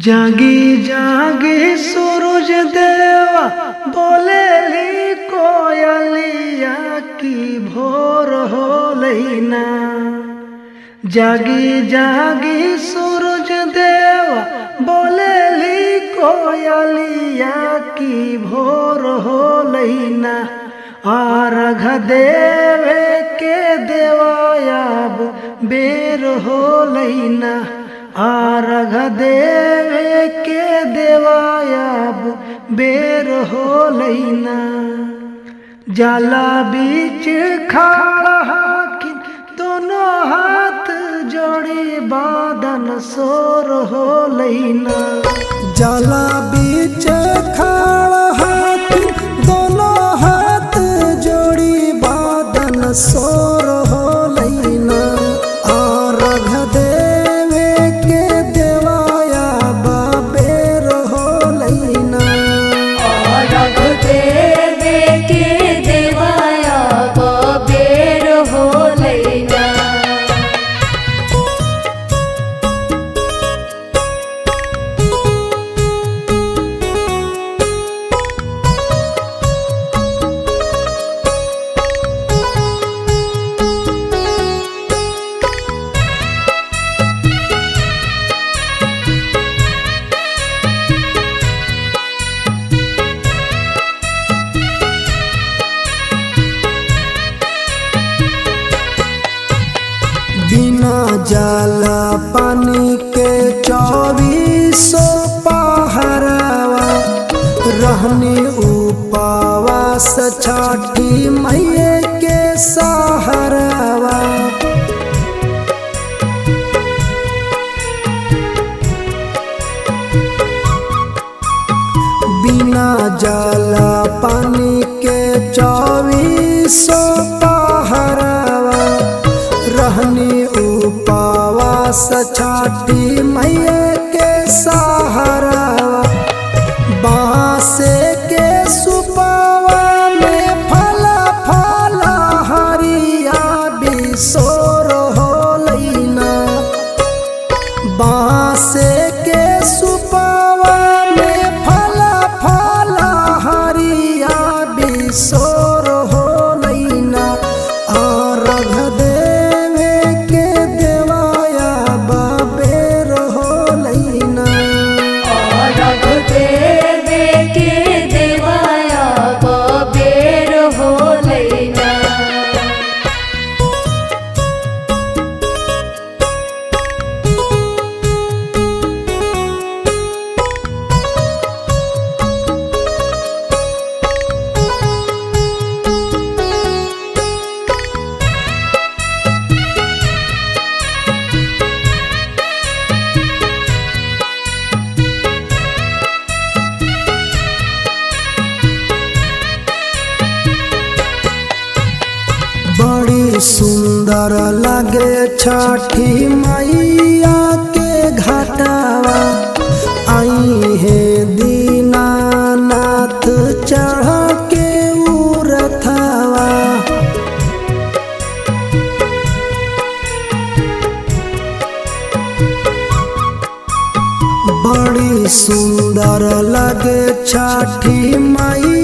जागी जागी सूरज देवा बोलेली कोयलिया की भोर हो लेना। जागी जागी सूरज देवा बोलेली कोयलिया की भोर हो लेना। अर्घ देवे के देवायाब बेर हो लेना। अर्घ देवे के देवायाब बेर हो लेना। जाला बीच खड़ा हाकिम दोनों हाथ जोड़ी बादन सोर हो लेना। जाला बीच खड़ा हाकिम दोनों हाथ जोड़ी बादन सोर हो लेना। अर्घ देवे के देवायाब बेर हो लेना। अर्घ देवे के देवायाब बेर हो लेना। बिना जाला पानी के 24 पहरावा रहनी उपवास छठी मैया के सहारावा। बिना जाला पानी के 24 पहरावा रहनी उपवास छठी मैया के सहारावा। बांसे के सुपावा में फला फला हरिया बिसोर हो लेना। बांसे के सुपावा में फला फला हरिया बिसोर हो लेना। अर्घ देवे के देवायाब बेर हो लेना। अर्घ देवे के देवायाब बेर हो लेना। बड़ी सुंदर लगे छठी मैया के घाटावा। आई है दीनानाथ चढ़ के उरथवा। बड़ी सुंदर लगे छठी मैया